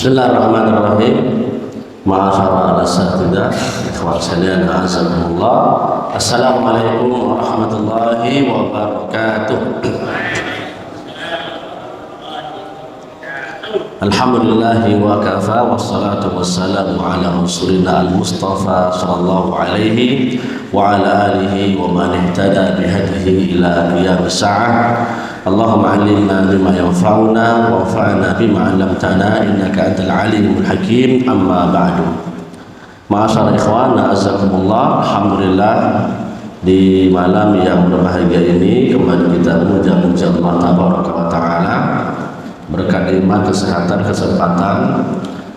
Bismillahirrahmanirrahim. Ma'asyiral asatidzah, ikhwan sekalian, azakumullah. Assalamualaikum warahmatullahi wabarakatuh. Alhamdulillahi wa kafa, wassalatu wassalamu ala rasulina al-mustafa sallallahu alaihi wa ala alihi wa man ihtada bihadihi ila qiyamis sa'ah. Allahumma 'allimna bima yanfa'una wanfa'na bima 'allamtana innaka antal alimul hakim. Amma ba'du. Ma'asyiral ikhwan, azakumullah. Alhamdulillah, di malam yang berbahagia ini kembali kita memuja Allah tabaraka wa taala, berkat nikmat kesehatan, kesempatan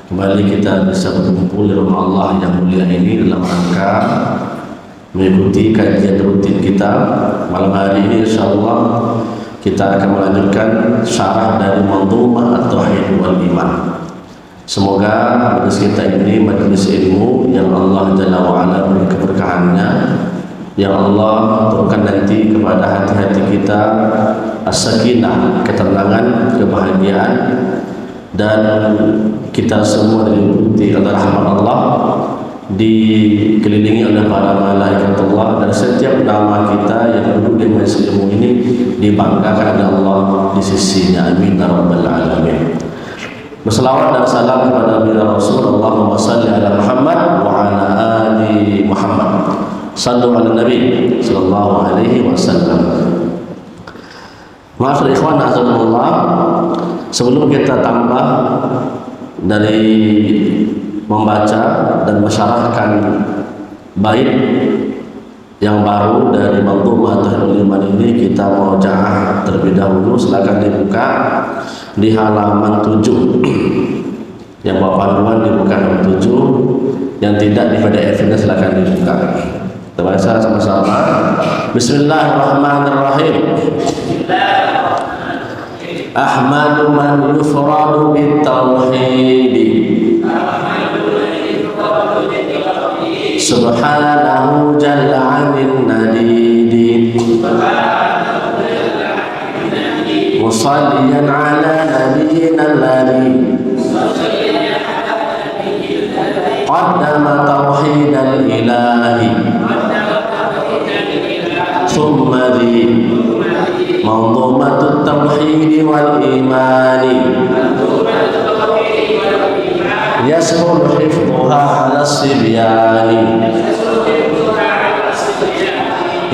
kembali kita bisa berkumpul di rumah Allah yang mulia ini dalam rangka mengikuti kajian rutin kita. Malam hari ini insyaallah kita akan melanjutkan syarah dari Manzumah At-Tauhid wal Iman. Semoga majelis kita ini majelis ilmu yang Allah Jalla wa Ala beri keberkahannya, yang Allah turunkan nanti kepada hati-hati kita as-sakinah, ketenangan, kebahagiaan, dan kita semua diliputi oleh rahmat Allah, dikelilingi oleh para malaikat Allah, dan setiap nama kita yang duduk di majelis ilmu ini dibanggakan oleh Allah di sisinya. Amin ya rabbal alamin. Berselawat dan salam kepada Nabi Rasul, Allahumma salli ala Muhammad wa ala ali Muhammad. Sallu ala Nabi sallallahu alaihi wasallam. Maaf ikhwan, azakumullah. Sebelum kita tambah dari membaca dan mensyarahkan bait yang baru dari Manzumah At-Tauhid wal Iman ini, kita murojaah terlebih dahulu. Silakan dibuka di halaman 7. Yang bawa panduan dibuka halaman 7, yang tidak di PDF-nya silakan dibuka. Kita baca sama-sama. Bismillahirrahmanirrahim. Ahmadu man yufradu bit-tauhid, subhanahu jalla 'anil nadidi, musalliyan 'ala nabiyyina alladhi qaddama tauhidal ilahi thumma di Manzumatut Tauhid wal Iman, yasmul hifdhuha 'ala sibyani,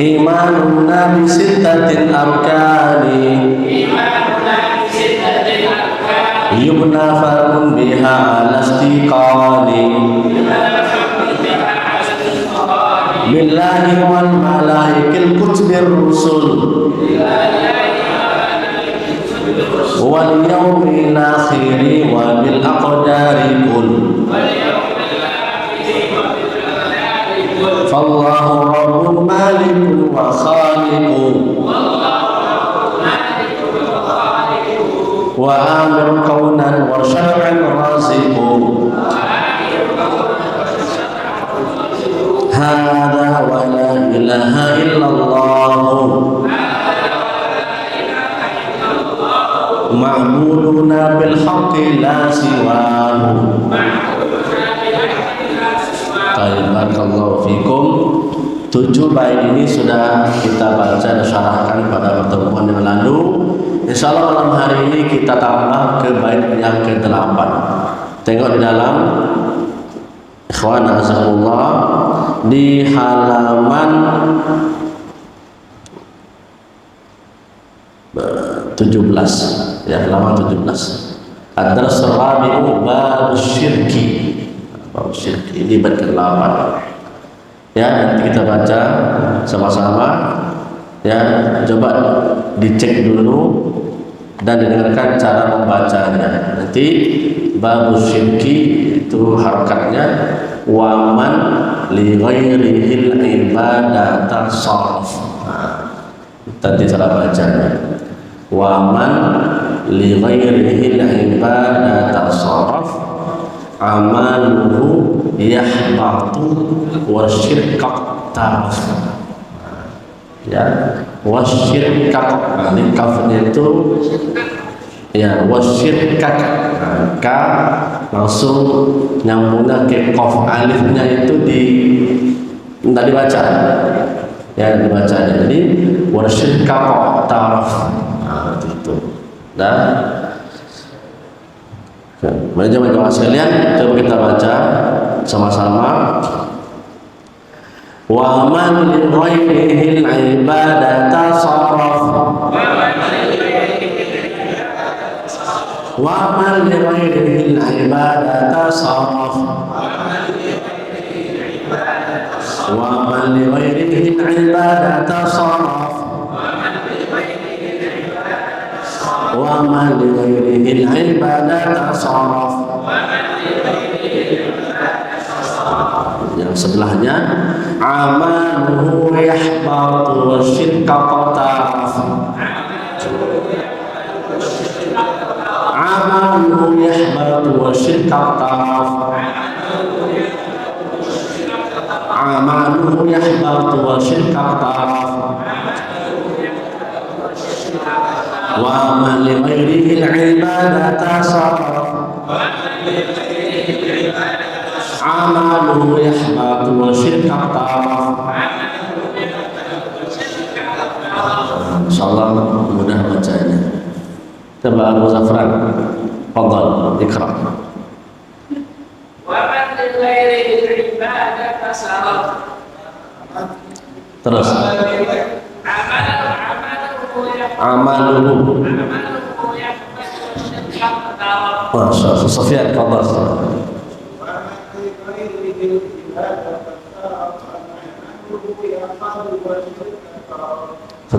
imanuna bi sittatin arkani, yubna farun biha 'ala istiqani, billahi wal malaikil kutubir rusul wal yawmil akhir wa bil aqdari kul, fallahu rabbun malikun wa khaliqun wa amir kaunan wa syar'an raziqun, hada wa la ilaha illallah ma'buduna bil haqqi la siwahu. Barakallahu fikum. 7 bait ini sudah kita baca dan syarahkan pada pertemuan yang lalu. Insyaallah malam hari ini kita tambah ke bait yang ke-8. Tengok di dalam, ikhwan azzakumullah, di halaman 17, ya, halaman 17. Ad-dars rabi'u bab syirki. Bab syirki ini bab ke-8. Ya, nanti kita baca sama-sama. Ya, coba dicek dulu dan dengarkan cara membacanya. Nanti bab syirki itu harakatnya waman li ghairihil ibadata sharaf. Nanti cara bacanya waman li ghairihil ibadata sharaf amaluhu yahbatu wa syirka taraf. Ya, wa syirka, ini kafnya itu ya, wa syirka, ka langsung nyambungnya ke qaf, alifnya itu tidak dibaca, ya dibacanya. Jadi warsyidka ta'raf. Nah, itu. Nah, mari jemaah sekalian, coba kita baca sama-sama. Wa man li ghairihi al-ibadata saraf. Wa man li ghairihi al-ibadata saraf. Wa man li ghairihi al-ibadata saraf. Wa man li ghairihi al-ibadata saraf. Yang sebelahnya amaluhu yahbatu wa syirka qataraf. Amaluhu yahbatu wa syirka qataraf. Amaluhu yahbatu wa syirka qataraf. Wa man li ghairihi al-ibadata saraf. Amaluhu yahbatu wa syirka ta'araf. Insyaallah mudah bacanya. Coba Abu Zafran, fadhal ikra. Wa man li ghairihi al-ibadata saraf. Terus. Amaluhu yahbatu wa syirka ta'araf. Masya Allah. Sufyan, fadhal.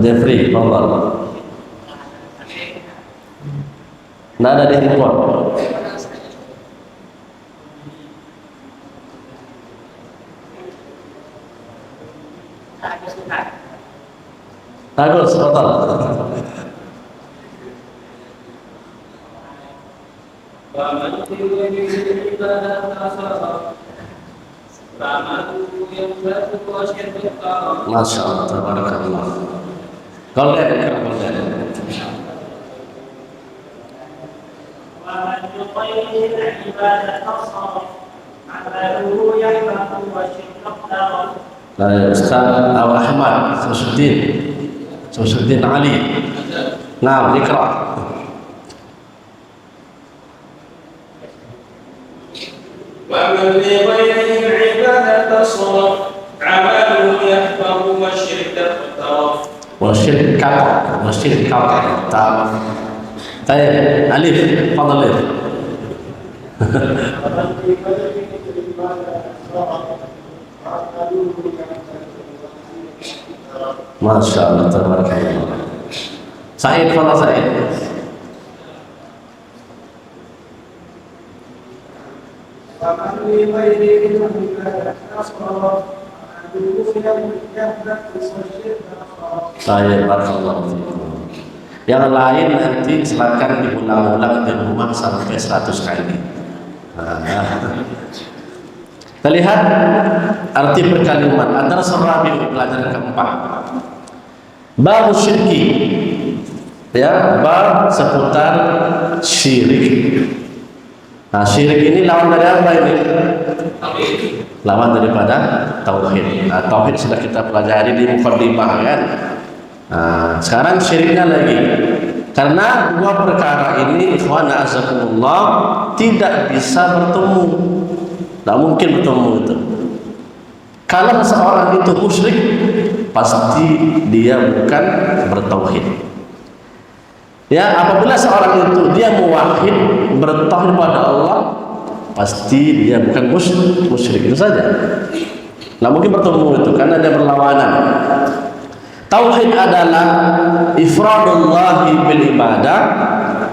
Jeffrey, Allah. Nggak ada di handphone. Bagus, betul. Masya Allah, tabarakallah. Golden. Ustaz Abu Ahmad Samsuddin Ali. Nah, ikra. ومن لغيره العبادة صرف عمله يحفظ والشرك اقترف والشرك تعرف. طيب ألف تفضل ألف. ما شاء الله تبارك الله. سعيد تفضل سعيد. ومن لغيره العبادة صرف. Saya barakallahu fikum. Yang lain nanti silakan diulang-ulang di rumah sampai 100 kali. Kita lihat arti perkalimat antara serabi pelajaran keempat. Bab syirki. Ya, bab seputar syirik. Nah, syirik ini lawan dari apa ini? Lawan daripada tauhid. Nah, tauhid sudah kita pelajari di muqaddimah kan. Nah, sekarang syiriknya lagi. Karena dua perkara ini ikhwana azakumullah tidak bisa bertemu. Tidak mungkin bertemu itu. Kalau seorang itu musyrik, pasti dia bukan bertauhid. Ya, apabila seorang itu dia muwahhid, bertauhid pada Allah, pasti dia bukan musyrik, itu saja. Nah, mungkin bertemu itu karena dia berlawanan. Tauhid adalah ifradullah bil ibadah,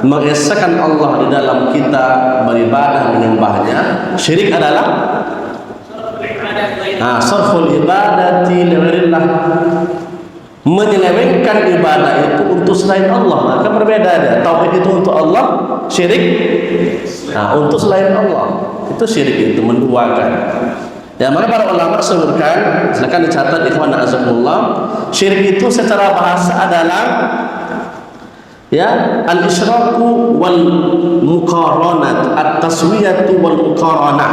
mengesahkan Allah di dalam kita beribadah menyembahnya. Syirik adalah sarful ibadati li ghairillah, menyelewengkan ibadah itu untuk selain Allah. Maka berbeda dia. Tauhid itu untuk Allah, syirik untuk selain Allah. Itu syirik, itu menduakan. Ya, maka para ulama sebutkan, silakan dicatat ikhwan azakumullah, syirik itu secara bahasa adalah Ya, al-isyraku wal muqaranat, at-taswiyatu wal muqaranah.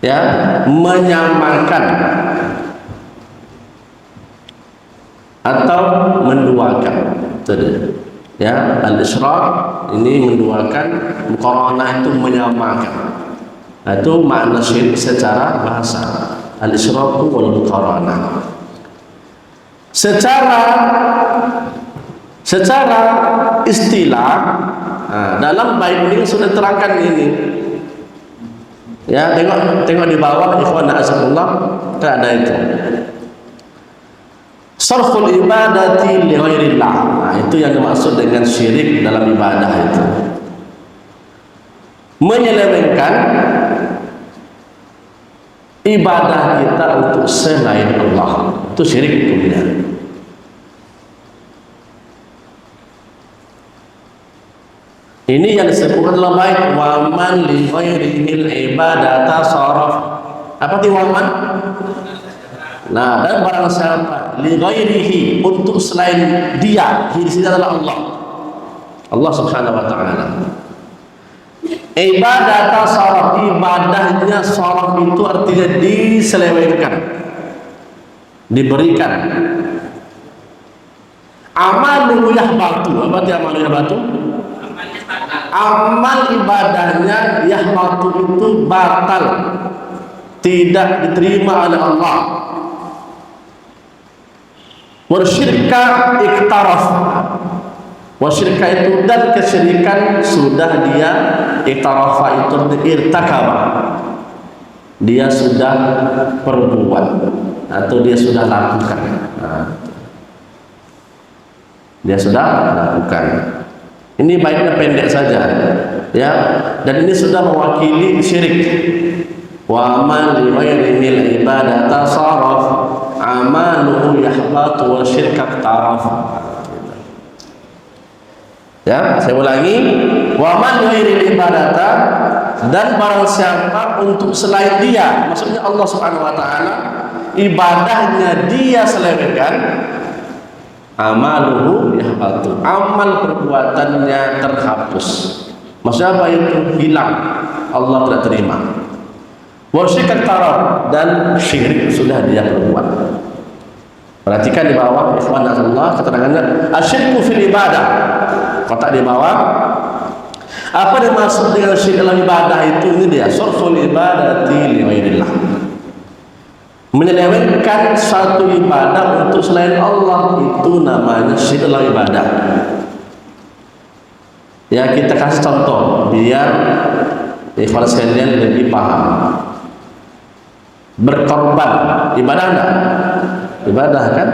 Ya, menyamakan atau menduakan. Ya, al-isyrak ini menduakan, muqaranah itu menyamakan. Itu makna syirik secara bahasa. Al-isyraku wal muqaranah. Secara istilah, dalam bait ini sudah terangkan ini. Ya, tengok di bawah, ikhwan azzakumullah, ada itu. Sarful ibadati li ghairillah. Itu yang dimaksud dengan syirik dalam ibadah itu. Menyelewengkan ibadah kita untuk selain Allah. Itu syirik hukumnya. Ini yang disebutkan dalam bait wa man li ghairihil ibadata saraf. Apa itu waman? Nah, dan barang siapa li ghairihi, untuk selain dia, di sini adalah Allah. Allah Subhanahu wa taala. Ibadata saraf, ibadahnya saraf itu artinya diselewengkan, diberikan. Amal yahbatu, apa itu amal yahbatu? Amal ibadahnya yahbatu itu batal, tidak diterima oleh Allah. Wasyirka iktaraf, wasyirka itu dan kesyirikan sudah dia iktarafa, itu irtakaba, dia sudah perbuat atau dia sudah lakukan. Dia sudah lakukan. Ini baiknya pendek saja, ya. Dan ini sudah mewakili syirik. Wa man li ghairil ibadata saraf, amaluhu yahbatu wa syirka taraf. Ya, saya ulangi. Wa man li ghairil ibadata, dan barang siapa untuk selain dia, maksudnya Allah Subhanahu wa taala, ibadahnya dia selewengkan, amaluhu yahbatu, amal perbuatannya terhapus. Maksudnya apa itu? Hilang, Allah tidak terima. Wa syirka taraf, dan syirik sudah dia perbuat. Perhatikan di bawah, ikhwan Allah, keterangannya asyirku fil ibadah. Kotak di bawah, apa yang dimaksud dengan syirik dalam ibadah itu? Ini dia, sarful ibadati li ghairillah, menyelewengkan suatu ibadah untuk selain Allah, itu namanya syirik dalam ibadah. Ya, kita kasih contoh biar ikhwan sekalian lebih paham. Berkorban, ibadah enggak? Ibadah kan?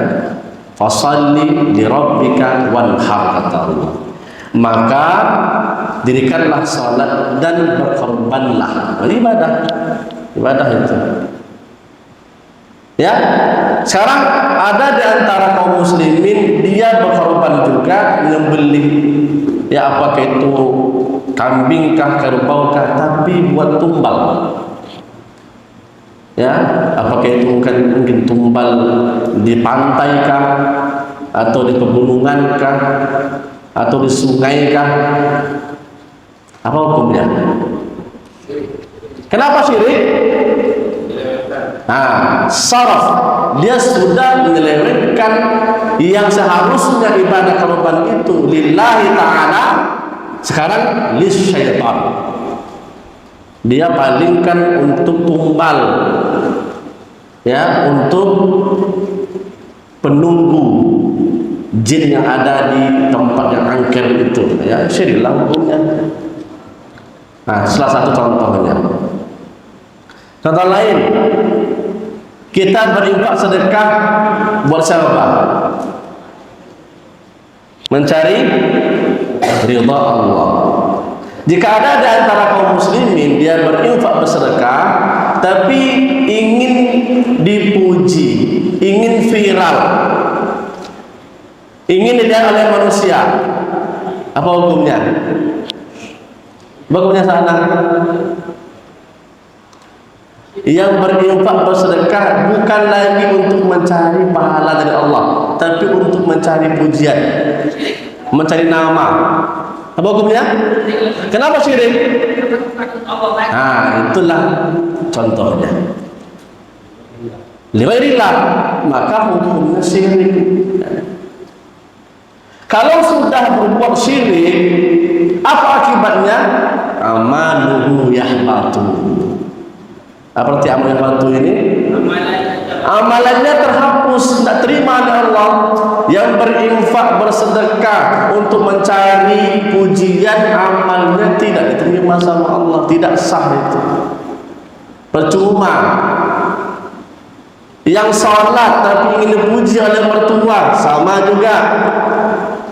Fasalli li rabbika wanhar, kata Allah. Maka dirikanlah salat dan berkorbanlah. Ini ibadah itu. Ya, sekarang ada di antara kaum muslimin dia berkorban juga, menyembelih, ya apakah itu kambing kah, kerbau kah, tapi buat tumbal. Ya, apakah itu mungkin tumbal di pantai kah, atau di pegunungan kah, atau di sungai kah? Apa hukumnya? Kenapa syirik? Nah, saraf, dia sudah menyelewengkan yang seharusnya ibadah korban itu lillahi ta'ala, sekarang lisyaitan. Dia palingkan untuk tumbal, ya, untuk penunggu jin yang ada di tempat yang angker itu, ya, syirik hukumnya. Nah, salah satu contohnya. Contoh lain, kita berinfak sedekah buat siapa? Mencari ridha Allah. Jika ada di antara kaum muslimin dia berinfak bersedekah tapi ingin dipuji, ingin viral, ingin dilihat oleh manusia, apa hukumnya? Hukumnya salah. Yang berinfak bersedekah bukan lagi untuk mencari pahala dari Allah, tapi untuk mencari pujian. mencari nama. Apa hukumnya? Kenapa syirik? Nah, itulah contohnya. Liwairillah, maka hukumnya syirik. Kalau sudah berbuat syirik, apa akibatnya? Amaluhu yahbatu. Apa arti amal yahbatu ini? Amalannya terhapus, tidak terima oleh Allah. Yang berinfak, bersedekah untuk mencari pujian, amalnya tidak diterima sama Allah, tidak sah itu, percuma. Yang sholat tapi ingin dipuji oleh mertua, sama juga,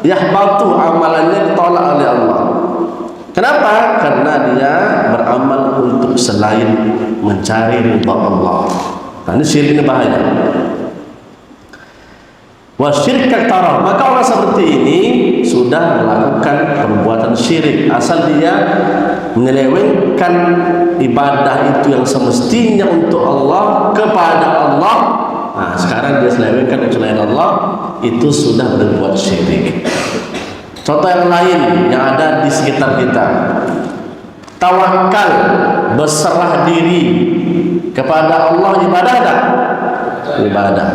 yahbatu, amalannya ditolak oleh Allah. Kenapa? Karena dia beramal untuk selain mencari ridha Allah. Nah, ini syirik, ini bahaya. Wasyirk aktar, maka orang seperti ini sudah melakukan perbuatan syirik, asal dia menyelewengkan ibadah itu yang semestinya untuk Allah kepada Allah. Nah, sekarang dia selewengkan dengan selain Allah, itu sudah berbuat syirik. Contoh yang lain yang ada di sekitar kita, tawakal, berserah diri kepada Allah, ibadah tak? Ibadah.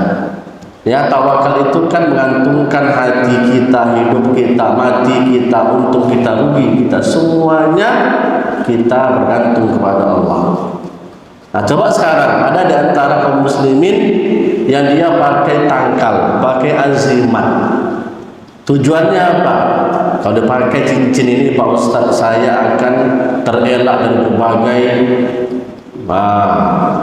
Ya, tawakal itu kan mengantungkan hati kita, hidup kita, mati kita, untung kita, rugi kita, semuanya kita bergantung kepada Allah. Nah, coba sekarang ada di antara kaum muslimin yang dia pakai tangkal, pakai azimat. Tujuannya apa? Kalau dipakai cincin ini, Pak Ustaz, saya akan terelak dari berbagai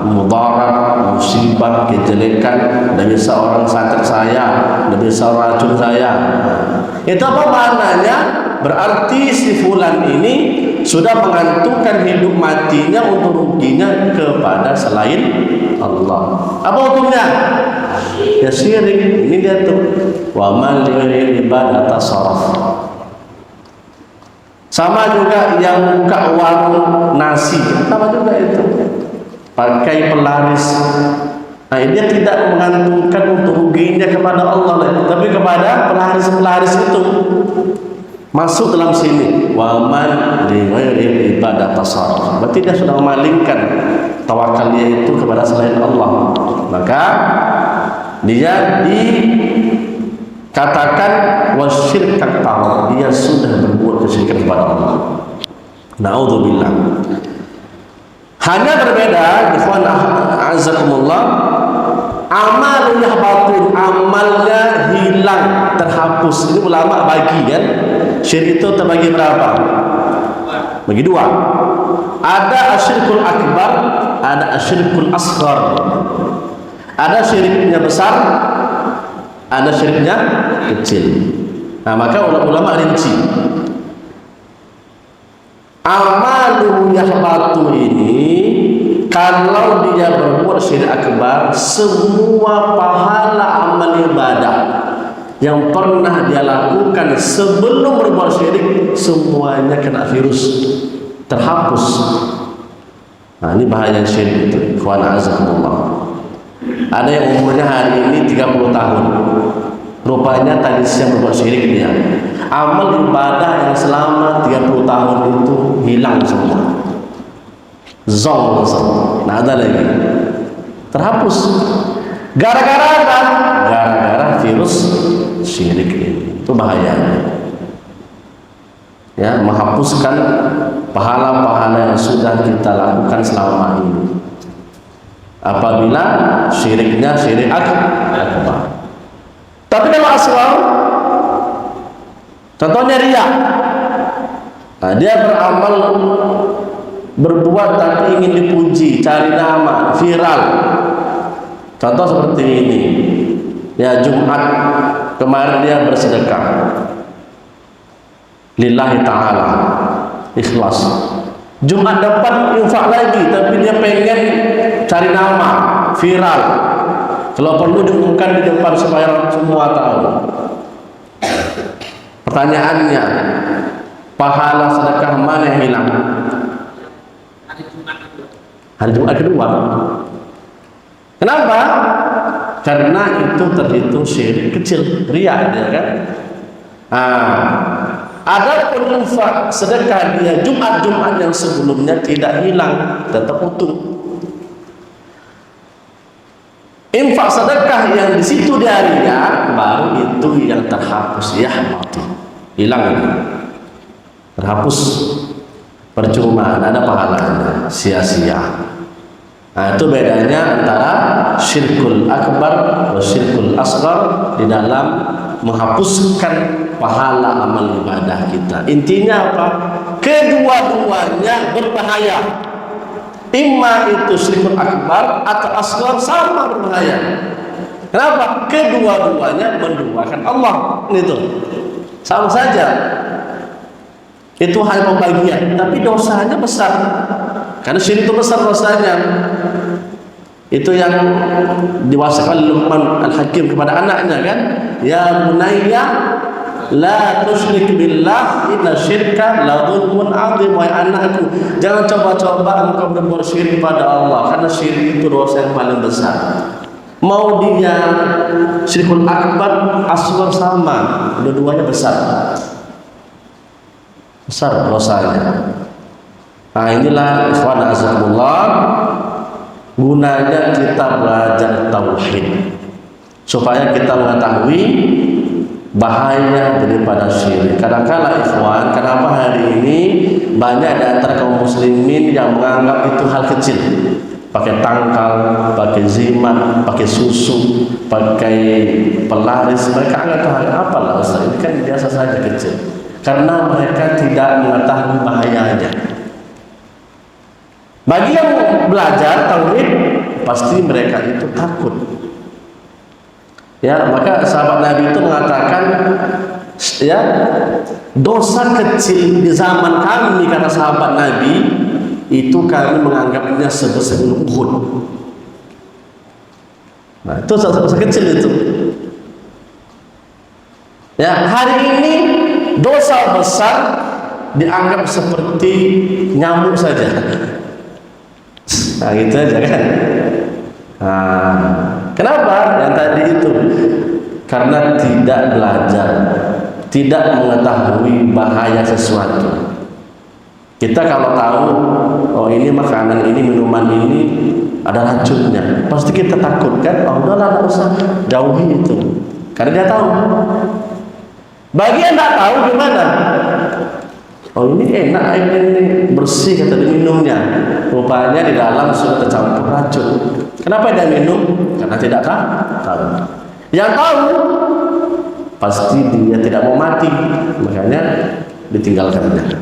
mudarat, musibah, kejelekan, dan bisa orang sakit saya, dan bisa racun saya. Itu apa maknanya? Berarti si fulan ini sudah menggantungkan hidup matinya untuk ruginya kepada selain Allah. Apa hukumnya? Ya syirik. Ini dia tuh, wa man li ibadah tasarruf. Sama juga yang buka warung nasi, sama juga itu, pakai pelaris. Nah, dia tidak menggantungkan untuk ruginya kepada Allah, tapi kepada pelaris-pelaris itu. Masuk dalam sini, wa man li ghairi ibadah tasarruf. Berarti dia sudah memalingkan tawakal dia itu kepada selain Allah. Maka dia dikatakan wasyirk akbar, dia sudah berbuat kesyirikan kepada Allah. Naudzubillah. Hanya berbeda, ikhwan azakumullah, amal yahbatun, amalnya hilang, terhapus. Ini ulama bagi kan, syirik itu terbagi berapa? Bagi dua. Ada asyirkul akbar, ada asyirkul asghar. Ada syiriknya besar, ada syiriknya kecil. Nah, maka ulama rinci. Amalu yahbatu ini, kalau dia berbuat syirik akbar, semua pahala amal ibadah yang pernah dia lakukan sebelum berbuat syirik, semuanya kena virus, terhapus. Nah, ini bahaya syirik itu. Ikhwan azakumullah. Ada yang umurnya hari ini 30 tahun, rupanya tadi siang berbuat syirik dia. Amal ibadah yang selama 30 tahun itu hilang semua, zong. Nah, ada lagi terhapus. Gara-gara apa? Gara-gara virus syirik ini. Itu bahayanya. Ya, menghapuskan pahala-pahala yang sudah kita lakukan selama ini. Apabila syiriknya syirik akbar. Tapi kalau asghar, contohnya riya. Nah, dia beramal, berbuat tapi ingin dipuji, cari nama, viral. Contoh seperti ini. Ya, Jumat kemarin dia bersedekah lillahi ta'ala, ikhlas. Jumat depan infak lagi, tapi dia pengen cari nama, viral. Kalau perlu diumumkan di depan supaya semua tahu. Pertanyaannya, pahala sedekah mana yang hilang? Hari Jumat kedua. Kenapa? Karena itu terhitung syirik kecil, riya, ya kan? Adapun infak sedekah dia Jumat yang sebelumnya tidak hilang, tetap utuh. Infak sedekah yang di situ di harinya baru itu yang terhapus, ya mati, hilang ini, terhapus, percuma, ada pahalanya, sia-sia. Itu bedanya antara syirkul akbar dan syirkul asghar di dalam menghapuskan pahala amal ibadah kita. Intinya apa? Kedua-duanya berbahaya. Imma itu syirkul akbar atau asghar, sama berbahaya. Kenapa? Kedua-duanya menduakan Allah. Itu sama saja. Itu hal pembagian, tapi dosanya besar. Karena syirik itu besar dosanya. Itu yang diwasikan Luqman Al-Hakim kepada anaknya kan, ya bunayya la tusyrik billah inna syirka la dzulmun adzim. Wahai anakku, jangan coba-coba engkau berbuat syirik pada Allah, karena syirik itu dosa yang paling besar. Mau dia syirkul akbar, asghar, sama, dua-duanya besar dosanya. Nah, inilah ikhwan azakumullah, gunanya kita belajar tauhid supaya kita mengetahui bahaya daripada syirik. Kadang-kala ikhwan, kenapa hari ini banyak di antara kaum muslimin yang menganggap itu hal kecil, pakai tangkal, pakai zimat, pakai susu, pakai pelaris, mereka anggap itu hal apalah Ustaz, ini kan biasa saja, kecil, karena mereka tidak mengetahui bahayanya. Bagi yang belajar tauhid, pasti mereka itu takut. Ya, maka sahabat Nabi itu mengatakan, ya, dosa kecil di zaman kami, kata sahabat Nabi, itu kami menganggapnya sebesar gunung Uhud. Nah, itu dosa kecil itu. Ya, hari ini dosa besar dianggap seperti nyamuk saja. Nah, gitu aja kan. Kenapa? Yang tadi itu, karena tidak belajar, tidak mengetahui bahaya sesuatu. Kita kalau tahu, oh ini makanan ini, minuman ini ada racunnya, pasti kita takut kan. Oh udahlah, nggak usah, jauhi itu, karena dia tahu. Bagi yang nggak tahu gimana? Oh ini enak, air ini bersih, kata dia minumnya. Rupanya di dalam sudah tercampur racun. Kenapa dia minum? Karena tidak tahu. Yang tahu pasti dia tidak mau mati, makanya ditinggalkannya.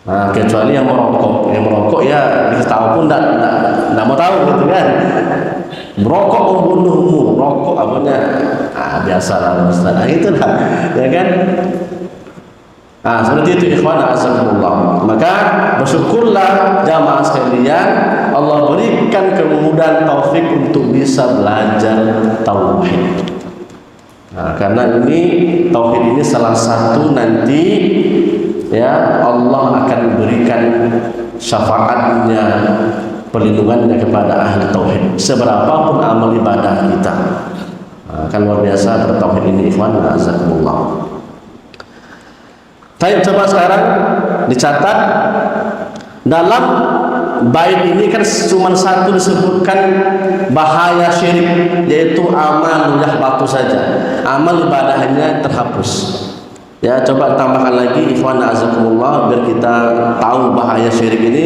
Nah, kecuali yang merokok ya kita tahu pun tidak mau tahu gitu kan. Merokok membunuhmu, rokok apanya? Biasalah Ustaz. Nah, itulah, ya kan? Seperti itu ikhwan azakumullah. Maka bersyukurlah jamaah sekalian, Allah berikan kemudahan taufik untuk bisa belajar tauhid. Karena ini tauhid ini salah satu nanti, ya, Allah akan berikan syafaatnya, perlindungannya kepada ahli tauhid. Seberapapun amal ibadah kita, kan luar biasa bertauhid ini ikhwan azakumullah. Baik, coba sekarang dicatat dalam bait ini kan cuma satu disebutkan bahaya syirik, yaitu amal yahbatu saja, amal ibadahnya terhapus. Ya, coba tambahkan lagi ikhwan azakumullah biar kita tahu bahaya syirik ini.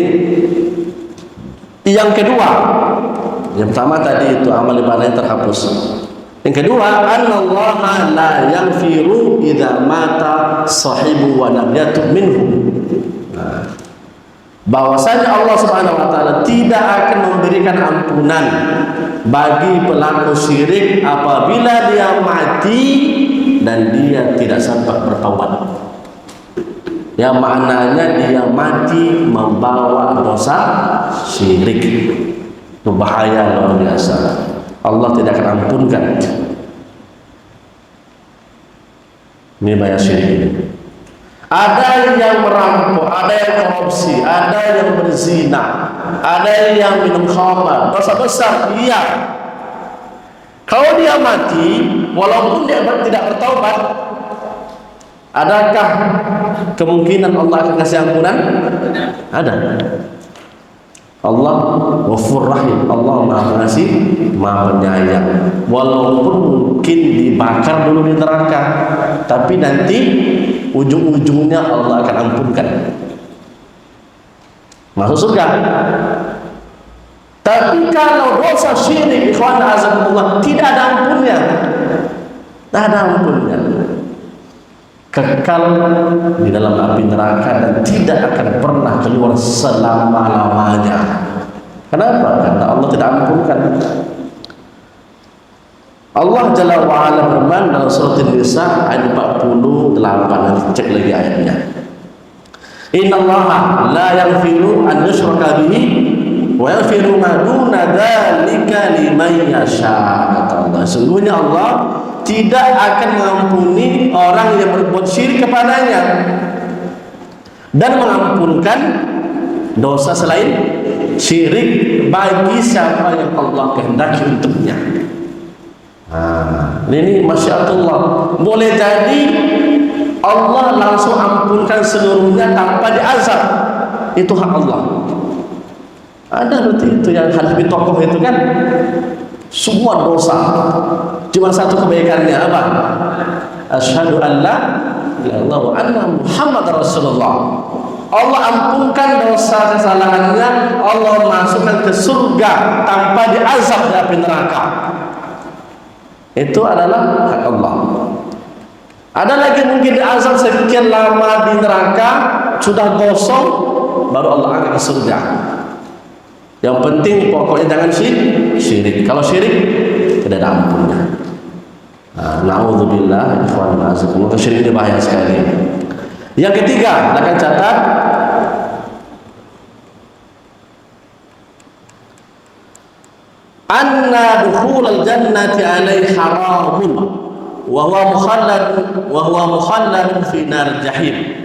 Yang kedua, yang pertama tadi itu amal ibadahnya terhapus. Yang kedua, annallaha la yaghfiru idza mata sahibu wa lam yatub minhu. Bahwasanya Allah Subhanahu wa taala tidak akan memberikan ampunan bagi pelaku syirik apabila dia mati dan dia tidak sempat bertaubat. Ya, maknanya dia mati membawa dosa syirik. Itu bahaya luar biasa. Allah tidak akan ampunkan. Ini bahaya syirik ini. Ada yang merampok, ada yang korupsi, ada yang berzina, ada yang minum khamar, dosa besar. Iya. Kalau dia mati, walaupun dia tidak bertaubat, Adakah kemungkinan Allah akan kasih ampunan? Ada. Allah Ghafur Rahim, Allah Maha Pengasih, Maha Penyayang. Walaupun mungkin dibakar dulu di neraka, tapi nanti ujung-ujungnya Allah akan ampunkan, masuk surga. Tapi kalau dosa syirik, ikhwan azakumullah, tidak ada ampunnya. Tidak ada ampunnya. Kekal di dalam api neraka dan tidak akan pernah keluar selama-lamanya. Kenapa? Karena Allah tidak ampunkan. Allah Jalla wa'ala berfirman dalam surat An-Nisa ayat 48. Nanti cek lagi ayatnya. Innallaha la yaghfiru an yushraka bihi wa yaghfiru ma duna dzalika liman yasha. Kata Allah, sungguhnya Allah tidak akan mengampuni orang yang berbuat syirik kepadanya dan mengampunkan dosa selain syirik bagi siapa yang Allah kehendaki untuknya. Ini Masya Allah, boleh jadi Allah langsung ampunkan seluruhnya tanpa diazab. Itu hak Allah. Ada berarti itu yang hadis tokoh itu kan, semua dosa, cuma satu kebaikannya apa? Asyhadu an la ilaha illallah wa anna Muhammad Rasulullah. Allah ampunkan dosa kesalahannya, Allah masukkan ke surga tanpa diazab di api neraka. Itu adalah hak Allah. Ada lagi mungkin diazab sekian lama di neraka, sudah gosong, baru Allah angkat ke surga. Yang penting pokoknya jangan syirik. Kalau syirik tidak ada ampunnya. Na'udzubillah, ikhwan azakumullah. Syirik ini bahaya sekali. Yang ketiga, akan catat anna dukhulal jannati alaihi haramun wa huwa mukhalladun fi nar jahim.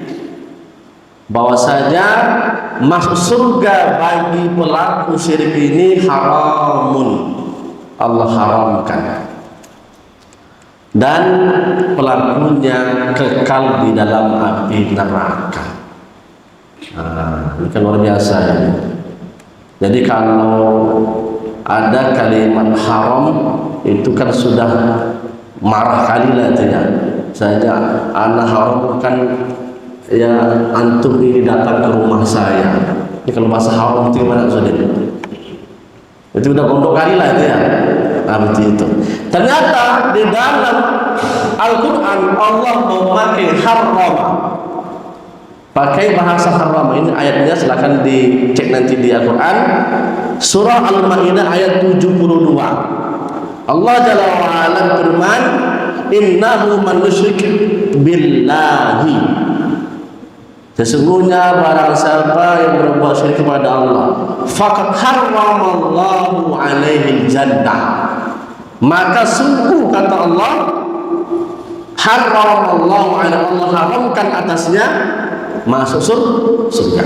Bahwasanya masuk surga bagi pelaku syirik ini haramun, Allah haramkan, dan pelakunya kekal di dalam api neraka. Ini kan luar biasa ya. Jadi kalau ada kalimat haram itu kan sudah marah kali lah itu ya. Saya anak haram kan ya, antum ini datang ke rumah saya. Ini kalau bahasa haram itu gimana sudah? Itu udah gondok kali lah itu ya. Seperti itu. Ternyata di dalam Al-Quran Allah memakai haram, pakai bahasa haram. Ini ayatnya silahkan dicek nanti di Al-Quran, surah Al-Ma'idah ayat 72. Allah Jalla wa'ala berfirman, innahu man yusyrik billahi, sesungguhnya barang siapa yang berbuat syirik kepada Allah, faqad harramallahu alaihi jannah, maka sungguh kata Allah, harramallahu alaihi, Allah haramkan atasnya masuk surga.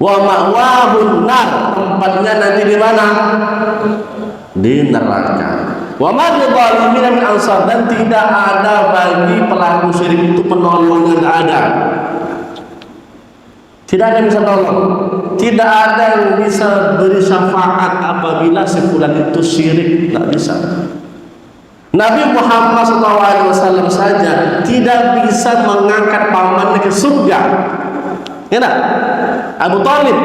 Wa ma'wahun nar, tempatnya nanti di mana? Di neraka. Wa ma lidzalimin min ansar, dan tidak ada bagi pelaku syirik itu penolong, yang ada. Tidak ada yang bisa tolong, tidak ada yang bisa beri syafaat apabila sebulan itu syirik, tidak bisa. Nabi Muhammad SAW saja tidak bisa mengangkat pamannya ke surga. Ya tak? Abu Talib,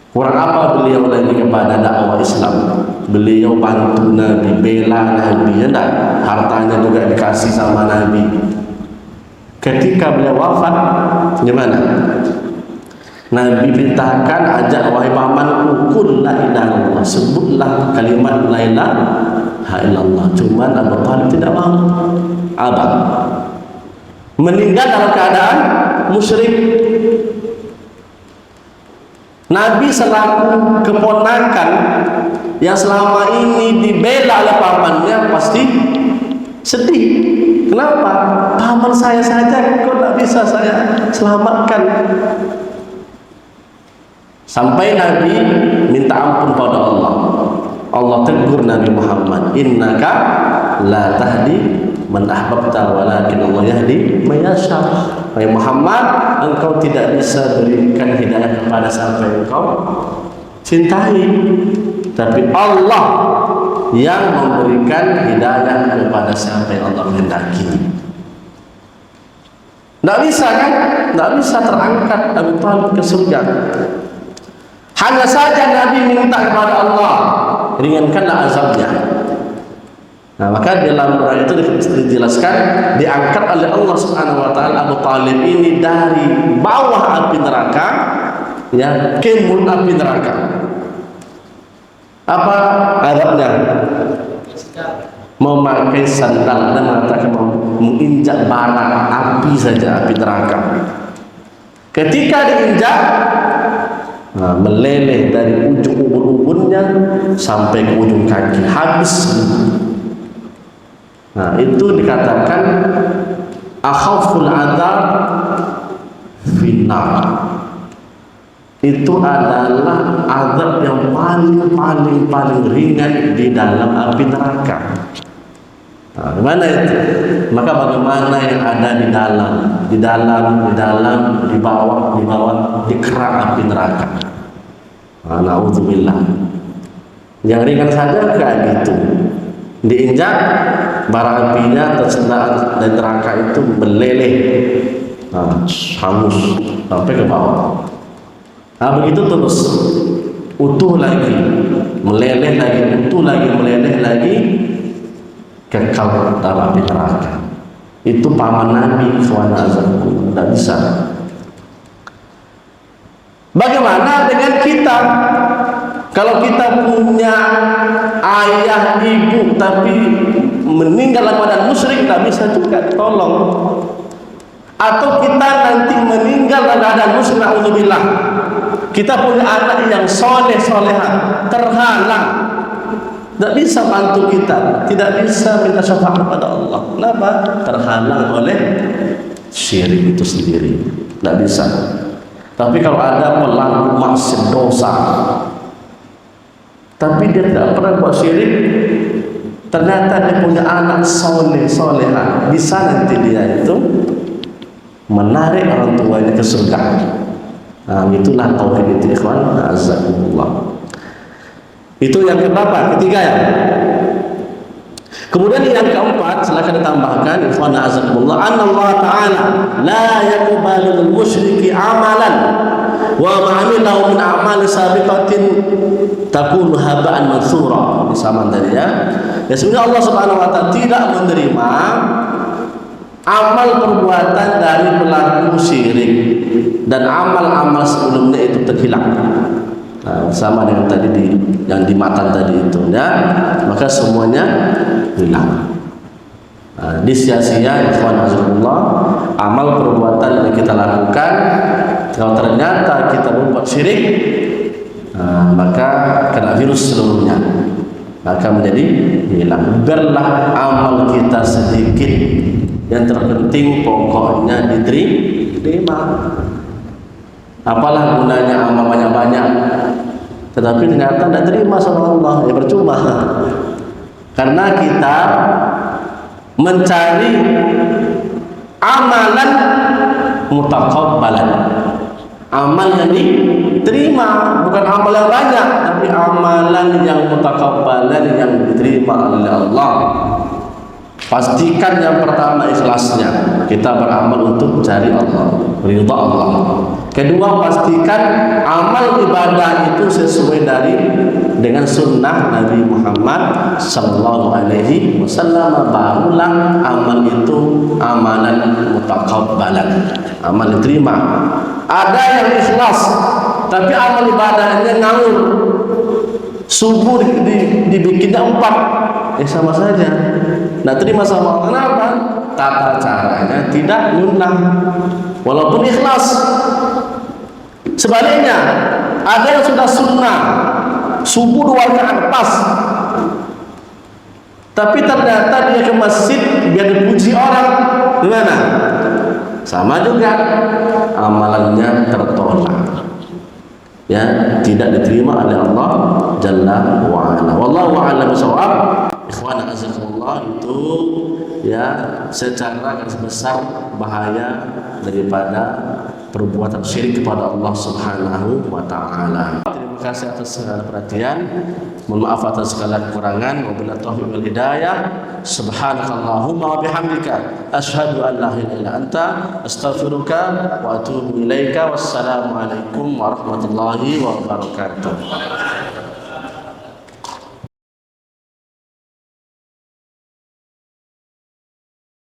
kurang apa beliau lagi kepada dakwah Islam? Beliau bantu Nabi, bela Nabi, ya tak? Hartanya juga dikasih sama Nabi. Ketika beliau wafat, gimana? Nabi perintahkan, ajak wahai pamanku, qul la ilaha illallah, sebutlah kalimat la ilaha illallah. Cuman Abu Talib tidak mau. Abang meninggal dalam keadaan musyrik. Nabi selaku keponakan yang selama ini dibela oleh pamannya pasti sedih. Kenapa? Paman saya saja kok tidak bisa saya selamatkan. Sampai Nabi minta ampun pada Allah. Allah tegur Nabi Muhammad, innaka la tahdi Man ahbabta walakin Allah yahdi man yasha. Wahai Muhammad, engkau tidak bisa berikan hidayah kepada siapa yang engkau cintai, tapi Allah yang memberikan hidayah kepada siapa yang Allah kehendaki. Tidak bisa kan? Tidak bisa terangkat Abu Talib ke surga. Hanya saja Nabi minta kepada Allah, ringankanlah azabnya. Nah, maka dalam ayat itu dijelaskan, diangkat oleh Allah Subhanahu wa taala Abu Talib ini dari bawah api neraka, ya, ke mulut api neraka. Apa azabnya? Memakai sandal dan mengatakan menginjak bara api saja, api neraka. Ketika diinjak, meleleh dari ujung ubun-ubunnya sampai ke ujung kaki, habis. Nah, itu dikatakan akhaful adzab finnar. Itu adalah azab yang paling ringan di dalam api neraka. Nah, gimana itu? Maka bagaimana yang ada di dalam, di bawah, di kerak api neraka. Na'udzubillah. Yang ringan saja kayak gitu. Diinjak, bara apinya tersendat dan neraka itu meleleh, hangus sampai ke bawah. Nah, begitu terus, utuh lagi, meleleh lagi, utuh lagi, meleleh lagi, kekal dalam api neraka. Itu paman Nabi, ikhwana azabku, tidak bisa. Bagaimana dengan kita? Kalau kita punya ayah, ibu, tapi meninggal dalam keadaan musyrik, tidak bisa juga tolong. Atau kita nanti meninggal dalam keadaan musyrik, na'udzubillah. Kita punya anak yang soleh-soleha, terhalang, tidak bisa bantu kita, tidak bisa minta syafaat kepada Allah. Kenapa? Terhalang oleh syirik itu sendiri, tidak bisa. Tapi kalau ada pelaku maksiat dosa, tapi dia tidak pernah buat syirik, ternyata dia punya anak soleh-soleha, bisa nanti dia itu menarik orang tuanya ke surga. Nah, itulah tauhid itu, ikhwan azakumullah. Itu yang keberapa? Ketiga ya. Kemudian yang keempat, silakan ditambahkan, ikhwan azakumullah, anna Allah Ta'ala la yaqbalu al-musyriki amalan wa ma'amilahu min a'mali sabiqatin takunu haba'an mansura. Ini sama tadi ya. Ya, sebenarnya Allah Subhanahu wa taala tidak menerima amal perbuatan dari pelaku syirik dan amal-amal sebelumnya itu terhilang. Nah, sama dengan tadi yang di matan tadi itu ya, maka semuanya hilang. Nah, disia-sia ikhwan azzakumullah, amal perbuatan yang kita lakukan, kalau ternyata kita berbuat syirik, maka kena virus seluruhnya, maka menjadi hilang. Biarlah amal kita sedikit, yang terpenting pokoknya diterima. Apalah gunanya amal banyak-banyak tetapi ternyata tidak terima sama Allah, ya percuma. Karena kita mencari amalan mutaqabbalan, amal yang diterima, bukan amal yang banyak, tapi amalan yang mutaqabbalan, yang diterima oleh Allah. Pastikan yang pertama ikhlasnya, kita beramal untuk mencari Allah, ridha Allah. Kedua, pastikan amal ibadah itu sesuai dengan sunnah Nabi Muhammad sallallahu alaihi wasallam, barulah amal itu amalan mutaqabbalan, amal diterima. Ada yang ikhlas tapi amal ibadahnya ngawur, subuh dibikinnya 4, sama saja, nah terima sama Allah. Kenapa? Tata caranya tidak lunak walaupun ikhlas. Sebaliknya, ada yang sudah sunnah subuh 2 rakaat pas, tapi ternyata dia ke masjid biar dipuji orang, gimana? Sama juga, amalannya tertolak, ya, tidak diterima oleh Allah Jalla wa Ala. Wallahu a'lam bishawab. Ikhwan azakumullah, itu ya secara garis besar bahaya daripada perbuatan syirik kepada Allah Subhanahu wa taala. Terima kasih atas segala perhatian. Mohon maaf atas segala kekurangan. Wabillahi taufiq wal hidayah. Subhanakallahumma wa bihamdika asyhadu an la ilaha illa anta astaghfiruka wa atubu ilaika. Wassalamu alaikum warahmatullahi wabarakatuh.